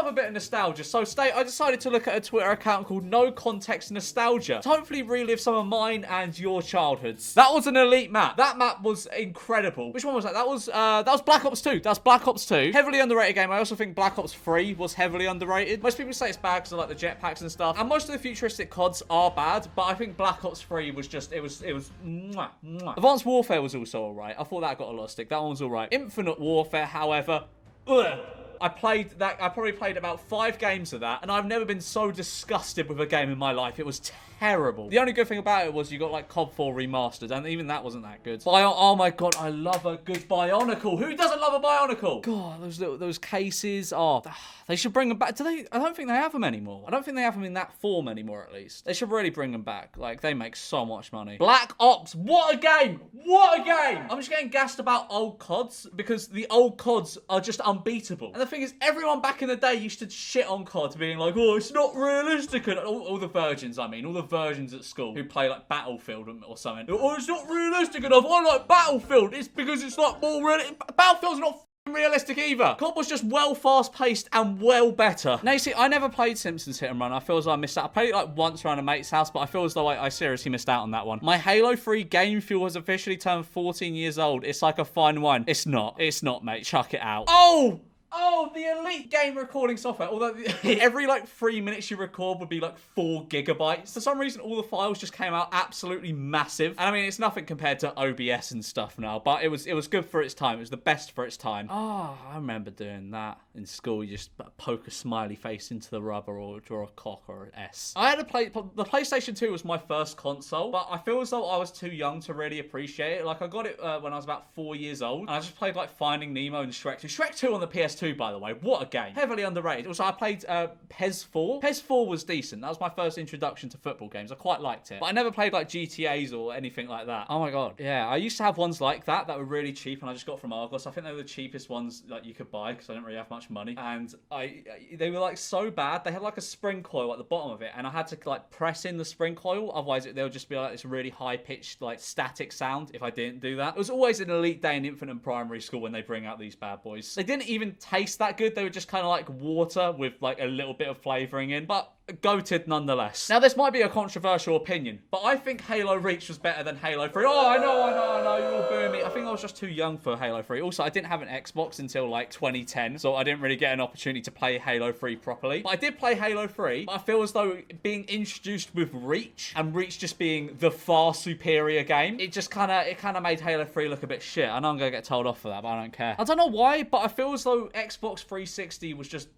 a bit of nostalgia. So I decided to look at a Twitter account called No Context Nostalgia to hopefully relive some of mine and your childhoods. That was an elite map. That map was incredible. Which one was that? That was Black Ops 2. That's Black Ops 2. Heavily underrated game. I also think Black Ops 3 was heavily underrated. Most people say it's bad because of like the jetpacks and stuff. And most of the futuristic CODs are bad, but I think Black Ops 3 was just, it was mwah, mwah. Advanced Warfare was also alright. I thought that got a lot of stick. That one was alright. Infinite Warfare, however, ugh. I probably played about 5 games of that, and I've never been so disgusted with a game in my life. It was terrible. The only good thing about it was you got like COD 4 remastered, and even that wasn't that good. Oh my god, I love a good Bionicle. Who doesn't love a Bionicle? God, those cases. Oh, they should bring them back. Do they? I don't think they have them anymore. I don't think they have them in that form anymore, at least. They should really bring them back. Like, they make so much money. Black Ops. What a game. What a game. I'm just getting gassed about old CODs because the old CODs are just unbeatable. And the thing is, everyone back in the day used to shit on COD, being like, oh, it's not realistic. And all the virgins, I mean, all the versions at school who play like Battlefield or something. Oh, it's not realistic enough. I like Battlefield. It's because it's like more realistic. Battlefield's not realistic either. COD was just well fast-paced and well better. Now, you see, I never played Simpsons Hit and Run. I feel as though I missed out. I played it like once around a mate's house, but I feel as though I seriously missed out on that one. My Halo 3 game fuel has officially turned 14 years old. It's like a fine wine. It's not. It's not, mate. Chuck it out. Oh, the elite game recording software. Although every like 3 minutes you record would be like 4 gigabytes. For some reason, all the files just came out absolutely massive. And I mean, it's nothing compared to OBS and stuff now, but it was good for its time. It was the best for its time. Oh, I remember doing that in school. You just poke a smiley face into the rubber or draw a cock or an S. I had the PlayStation 2 was my first console, but I feel as though I was too young to really appreciate it. Like, I got it when I was about 4 years old, and I just played like Finding Nemo and Shrek 2. Shrek 2 on the PS2, by the way. What a game. Heavily underrated. Also, I played PES 4. PES 4 was decent. That was my first introduction to football games. I quite liked it. But I never played like GTAs or anything like that. Oh my god. Yeah, I used to have ones like that were really cheap, and I just got from Argos. I think they were the cheapest ones like you could buy because I didn't really have much money. And they were like so bad. They had like a spring coil at the bottom of it, and I had to like press in the spring coil. Otherwise, they'll just be like this really high-pitched like static sound if I didn't do that. It was always an elite day in infant and primary school when they bring out these bad boys. They didn't even taste that good. They were just kind of like water with like a little bit of flavoring in, but goated nonetheless. Now, this might be a controversial opinion, but I think Halo Reach was better than Halo 3. Oh, I know, you all boo me. I think I was just too young for Halo 3. Also, I didn't have an Xbox until like 2010, so I didn't really get an opportunity to play Halo 3 properly. But I did play Halo 3, but I feel as though being introduced with Reach, and Reach just being the far superior game, it kind of made Halo 3 look a bit shit. I know I'm gonna get told off for that, but I don't care. I don't know why, but I feel as though Xbox 360 was just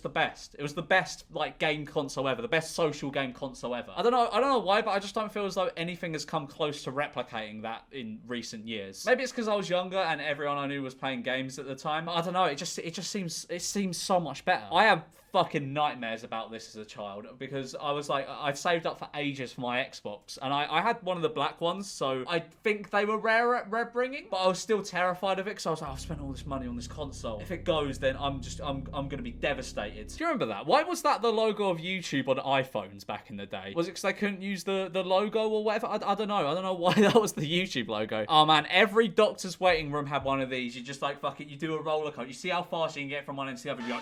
the best. It was the best like game console ever, the best social game console ever. I don't know why, but I just don't feel as though anything has come close to replicating that in recent years. Maybe it's because I was younger and everyone I knew was playing games at the time. I don't know. It seems so much better. I have fucking nightmares about this as a child because I was like, I'd saved up for ages for my Xbox, and I had one of the black ones, so I think they were rare bringing, but I was still terrified of it because I was like, I've spent all this money on this console. If it goes, then I'm gonna be devastated. Do you remember that? Why was that the logo of YouTube on iPhones back in the day? Was it because they couldn't use the logo or whatever? I don't know. I don't know why that was the YouTube logo. Oh man, every doctor's waiting room had one of these. You just like, fuck it, you do a roller coaster. You see how fast you can get from one end to the other. You go,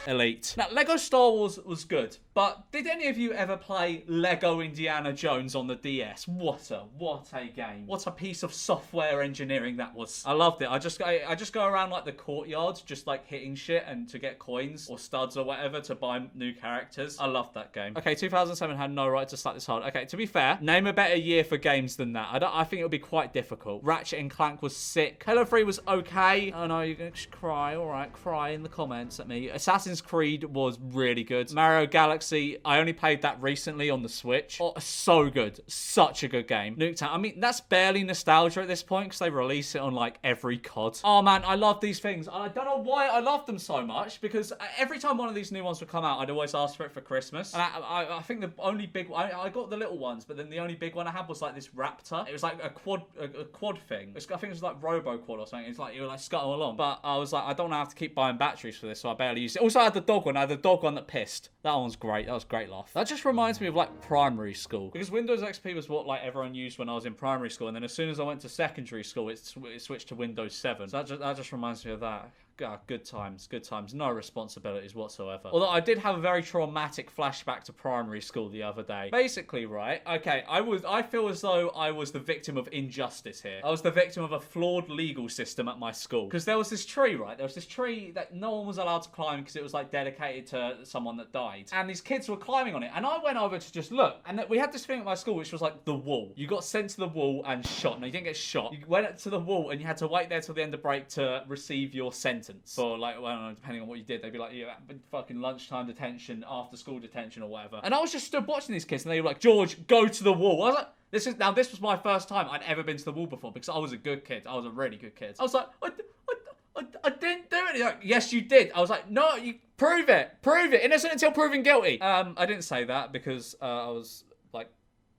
elite. Now, Lego Star Wars was good, but did any of you ever play Lego Indiana Jones on the DS? What a game. What a piece of software engineering that was. I loved it. I just go around like the courtyard, just like hitting shit and to get coins or studs or whatever to buy new characters. I loved that game. Okay, 2007 had no right to slap this hard. Okay, to be fair, name a better year for games than that. I think it would be quite difficult. Ratchet and Clank was sick. Halo 3 was okay. Oh no, you're gonna just cry. All right, cry in the comments at me. Assassin's Creed was really good. Mario Galaxy, I only played that recently on the Switch. Oh, so good. Such a good game. Nuketown, I mean, that's barely nostalgia at this point because they release it on like every COD. Oh man, I love these things. I don't know why I love them so much because every time one of these new ones would come out, I'd always ask for it for Christmas. And I think the only big one, I got the little ones, but then the only big one I had was like this Raptor. It was like a quad thing. I think it was like Robo Quad or something. It's like you were like scuttle along. But I was like, I don't have to keep buying batteries for this, so I barely used it. Also, I had the dog one. I had the dog one that pissed. That one's great. That was a great laugh. That just reminds me of like primary school because Windows XP was what like everyone used when I was in primary school, and then as soon as I went to secondary school, it switched to Windows 7. So that just reminds me of that. good times, good times. No responsibilities whatsoever. Although I did have a very traumatic flashback to primary school the other day. Basically, right, okay, I feel as though I was the victim of injustice here. I was the victim of a flawed legal system at my school. Because there was this tree, right? There was this tree that no one was allowed to climb because it was like dedicated to someone that died. And these kids were climbing on it. And I went over to just look. And we had this thing at my school which was like the wall. You got sent to the wall and shot. No, you didn't get shot. You went up to the wall and you had to wait there till the end of break to receive your sentence. For like, well, I don't know, depending on what you did, they'd be like, yeah, fucking lunchtime detention, after school detention or whatever. And I was just stood watching these kids and they were like, George, go to the wall. I was like, this was my first time I'd ever been to the wall before because I was a good kid. I was a really good kid. I was like, I didn't do it. Like, yes, you did. I was like, no, you prove it. Innocent until proven guilty. I didn't say that because I was like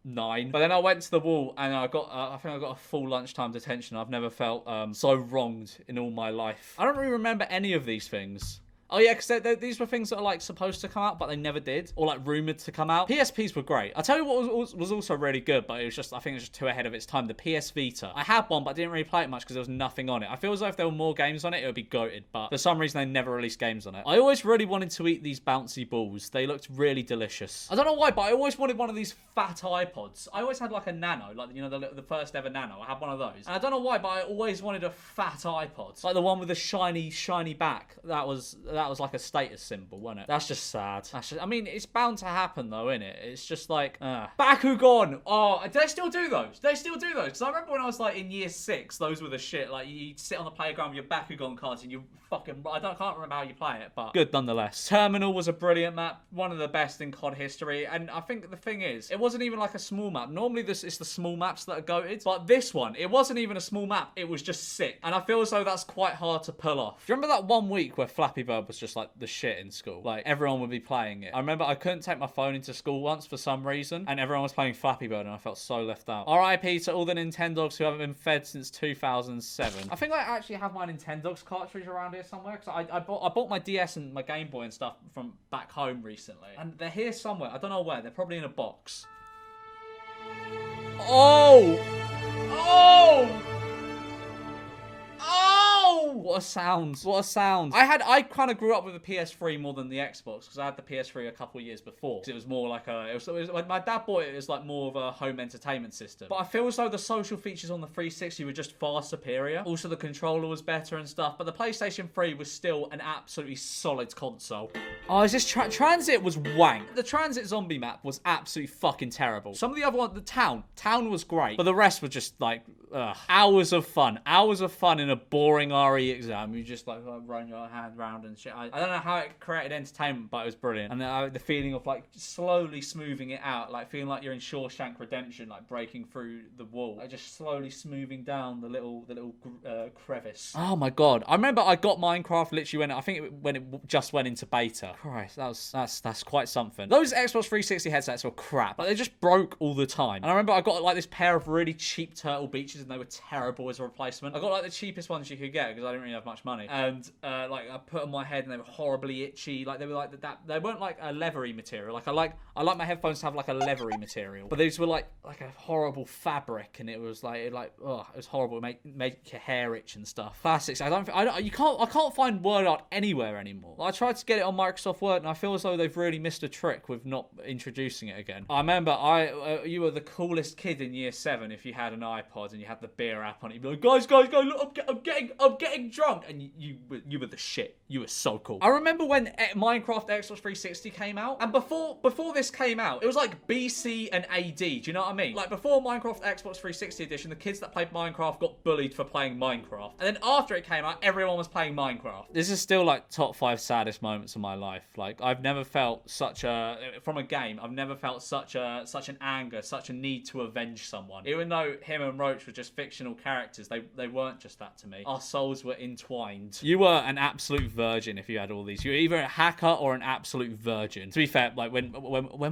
9. But then I went to the wall and I think I got a full lunchtime detention. I've never felt so wronged in all my life. I don't really remember any of these things. Oh yeah, because these were things that are like supposed to come out, but they never did, or like rumored to come out. PSPs were great. I'll tell you what was also really good, but it was just, I think it was just too ahead of its time. The PS Vita. I had one, but I didn't really play it much because there was nothing on it. I feel as though if there were more games on it, it would be goated, but for some reason they never released games on it. I always really wanted to eat these bouncy balls. They looked really delicious. I don't know why, but I always wanted one of these fat iPods. I always had like a Nano, like, you know, the first ever Nano. I had one of those, and I don't know why, but I always wanted a fat iPod, like the one with the shiny back. That was like a status symbol, wasn't it? That's just sad. I mean, it's bound to happen though, isn't it? It's just like, Bakugan. Oh, do they still do those? Because I remember when I was like in year 6, those were the shit. Like, you'd sit on the playground with your Bakugan cards and you fucking, can't remember how you play it, but good nonetheless. Terminal was a brilliant map, one of the best in COD history, and I think the thing is, it wasn't even like a small map. Normally it's the small maps that are goated, but this one, it wasn't even a small map. It was just sick, and I feel as though that's quite hard to pull off. Do you remember that one week where Flappy Bird was just like the shit in school? Like, everyone would be playing it. I remember I couldn't take my phone into school once for some reason, and everyone was playing Flappy Bird, and I felt so left out. RIP to all the Nintendogs who haven't been fed since 2007. I think I actually have my Nintendogs cartridge around here somewhere, because I bought my DS and my Game Boy and stuff from back home recently, and they're here somewhere. I don't know where. They're probably in a box. Oh! What a sound. I kind of grew up with the PS3 more than the Xbox, because I had the PS3 a couple of years before. Because it was more like my dad bought it as like more of a home entertainment system. But I feel as though the social features on the 360 were just far superior. Also, the controller was better and stuff. But the PlayStation 3 was still an absolutely solid console. Oh, is this Transit was wank. The Transit zombie map was absolutely fucking terrible. Some of the other ones, the town was great. But the rest were just like, hours of fun in a boring RE exam. You just like run your hand around and shit. I don't know how it created entertainment, but it was brilliant. And the feeling of like slowly smoothing it out, like feeling like you're in Shawshank Redemption, like breaking through the wall, like just slowly smoothing down the little crevice. Oh my god! I remember I got Minecraft literally when it just went into beta. Christ, that's quite something. Those Xbox 360 headsets were crap, but they just broke all the time. And I remember I got like this pair of really cheap Turtle Beaches, and they were terrible as a replacement. I got like the cheapest ones you could get because I didn't really have much money, and like I put on my head and they were horribly itchy. Like they were like that. They weren't like a leathery material. Like I like my headphones to have like a leathery material, but these were like a horrible fabric, and it was like it was horrible. It made your hair itch and stuff. Classics. I can't find word art anywhere anymore. I tried to get it on Microsoft Word, and I feel as though they've really missed a trick with not introducing it again. I remember you were the coolest kid in year 7 if you had an iPod and you had the beer app on it. You'd be like, guys, look, I'm getting drunk, and you were the shit. You were so cool. I remember when Minecraft Xbox 360 came out, and before this came out, it was like BC and AD. Do you know what I mean? Like before Minecraft Xbox 360 edition, the kids that played Minecraft got bullied for playing Minecraft, and then after it came out, everyone was playing Minecraft. This is still like top 5 saddest moments of my life. Like I've never felt such an anger, such a need to avenge someone. Even though him and Roach were just fictional characters, they weren't just that to me. Our souls were entwined. You were an absolute virgin if you had all these. You were either a hacker or an absolute virgin. To be fair, like when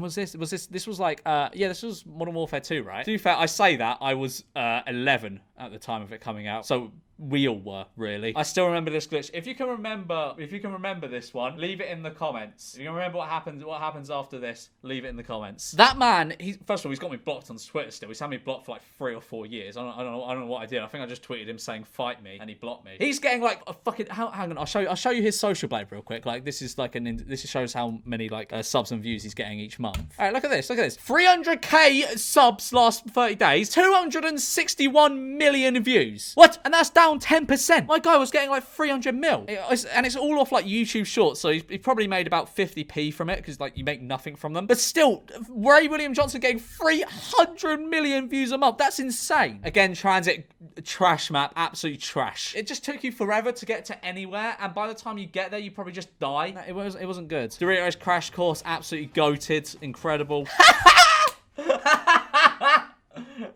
was this? This was like this was Modern Warfare 2, right? To be fair, I say that I was 11 at the time of it coming out. So we all were, really. I still remember this glitch. If you can remember this one, leave it in the comments. If you can remember what happens after this, leave it in the comments. That man, first of all, he's got me blocked on Twitter still. He's had me blocked for like 3 or 4 years. I don't know what I did. I think I just tweeted him saying fight me, and he blocked me. He's getting like a fucking hang on, I'll show you his social blade real quick. Like this is like this shows how many like subs and views he's getting each month. All right, look at this. 300k subs last 30 days, 261 million views. What? And that's down 10%. My guy was getting like 300 mil. And it's all off like YouTube Shorts, so he probably made about 50p from it, because like you make nothing from them. But still, Ray William Johnson getting 300 million views a month. That's insane. Again, transit trash map, absolutely trash. It just took you forever to get to anywhere, and by the time you get there, you probably just die. It wasn't good. Doritos Crash Course, absolutely goated, incredible.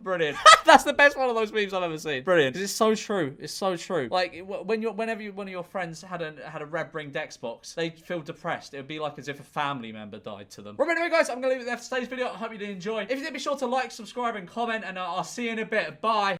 Brilliant. That's the best one of those memes I've ever seen. Brilliant. It's so true. It's so true. Like whenever one of your friends had a red ring Xbox, they'd feel depressed. It would be like as if a family member died to them. Right, anyway, guys, I'm gonna leave it there for today's video. I hope you did enjoy. If you did, be sure to like, subscribe, and comment, and I'll see you in a bit. Bye.